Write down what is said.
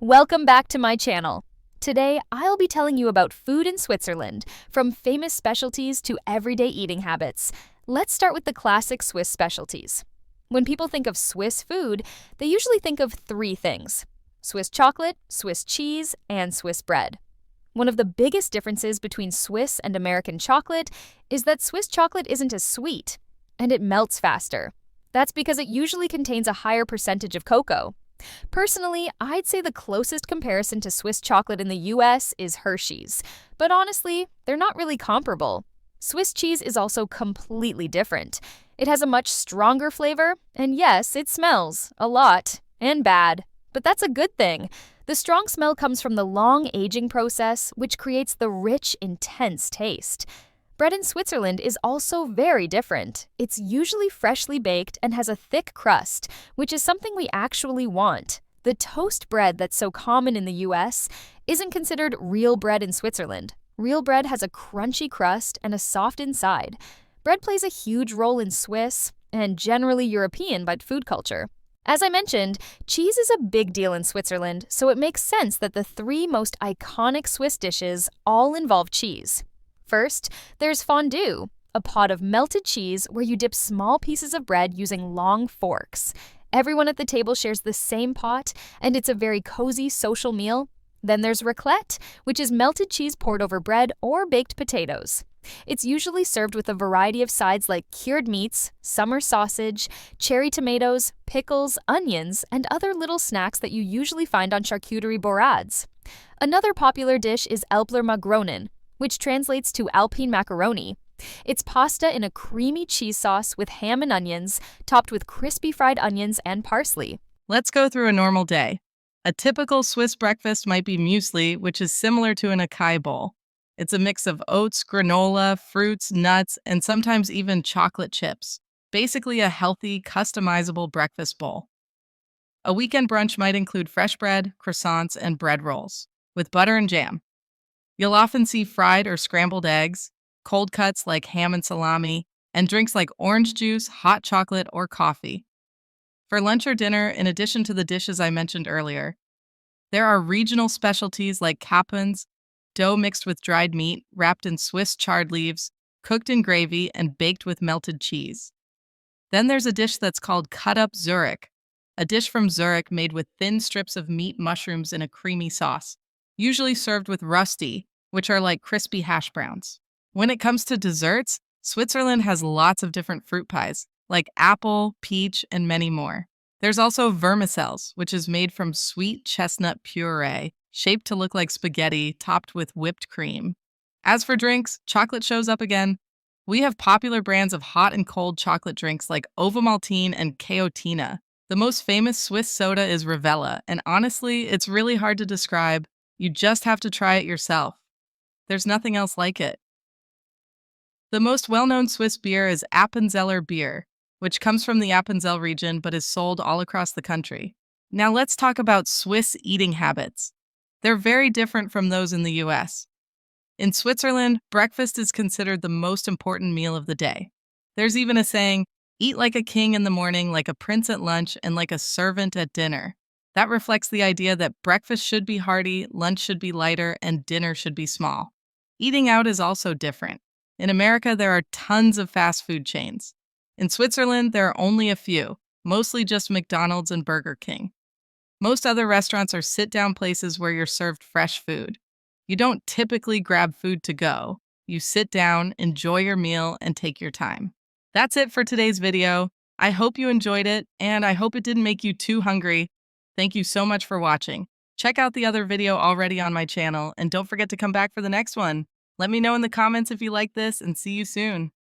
Welcome back to my channel. Today, I'll be telling you about food in Switzerland, from famous specialties to everyday eating habits. Let's start with the classic Swiss specialties. When people think of Swiss food, they usually think of three things: Swiss chocolate, Swiss cheese, and Swiss bread. One of the biggest differences between Swiss and American chocolate is that Swiss chocolate isn't as sweet, and it melts faster. That's because it usually contains a higher percentage of cocoa. Personally, I'd say the closest comparison to Swiss chocolate in the US is Hershey's, but honestly, they're not really comparable. Swiss cheese is also completely different. It has a much stronger flavor, and yes, it smells a lot and bad, but that's a good thing. The strong smell comes from the long aging process, which creates the rich, intense taste. Bread in Switzerland is also very different. It's usually freshly baked and has a thick crust, which is something we actually want. The toast bread that's so common in the US isn't considered real bread in Switzerland. Real bread has a crunchy crust and a soft inside. Bread plays a huge role in Swiss and generally European food culture. As I mentioned, cheese is a big deal in Switzerland, so it makes sense that the three most iconic Swiss dishes all involve cheese. First, there's fondue, a pot of melted cheese where you dip small pieces of bread using long forks. Everyone at the table shares the same pot, and it's a very cozy social meal. Then there's raclette, which is melted cheese poured over bread or baked potatoes. It's usually served with a variety of sides like cured meats, summer sausage, cherry tomatoes, pickles, onions, and other little snacks that you usually find on charcuterie boards. Another popular dish is Älpler Makronen, which translates to Alpine macaroni. It's pasta in a creamy cheese sauce with ham and onions, topped with crispy fried onions and parsley. Let's go through a normal day. A typical Swiss breakfast might be muesli, which is similar to an acai bowl. It's a mix of oats, granola, fruits, nuts, and sometimes even chocolate chips. Basically a healthy, customizable breakfast bowl. A weekend brunch might include fresh bread, croissants, and bread rolls, with butter and jam. You'll often see fried or scrambled eggs, cold cuts like ham and salami, and drinks like orange juice, hot chocolate, or coffee. For lunch or dinner, in addition to the dishes I mentioned earlier, there are regional specialties like Kapens, dough mixed with dried meat, wrapped in Swiss chard leaves, cooked in gravy, and baked with melted cheese. Then there's a dish that's called cut up Zurich, a dish from Zurich made with thin strips of meat mushrooms in a creamy sauce, usually served with Rösti, which are like crispy hash browns. When it comes to desserts, Switzerland has lots of different fruit pies, like apple, peach, and many more. There's also vermicelles, which is made from sweet chestnut puree, shaped to look like spaghetti, topped with whipped cream. As for drinks, chocolate shows up again. We have popular brands of hot and cold chocolate drinks like Ovomaltine and Chaotina. The most famous Swiss soda is Rivella, and honestly, it's really hard to describe. You just have to try it yourself. There's nothing else like it. The most well-known Swiss beer is Appenzeller beer, which comes from the Appenzell region but is sold all across the country. Now let's talk about Swiss eating habits. They're very different from those in the US. In Switzerland, breakfast is considered the most important meal of the day. There's even a saying, eat like a king in the morning, like a prince at lunch, and like a servant at dinner. That reflects the idea that breakfast should be hearty, lunch should be lighter, and dinner should be small. Eating out is also different. In America, there are tons of fast food chains. In Switzerland, there are only a few, mostly just McDonald's and Burger King. Most other restaurants are sit-down places where you're served fresh food. You don't typically grab food to go. You sit down, enjoy your meal, and take your time. That's it for today's video. I hope you enjoyed it, and I hope it didn't make you too hungry. Thank you so much for watching. Check out the other video already on my channel, and don't forget to come back for the next one. Let me know in the comments if you like this, and see you soon.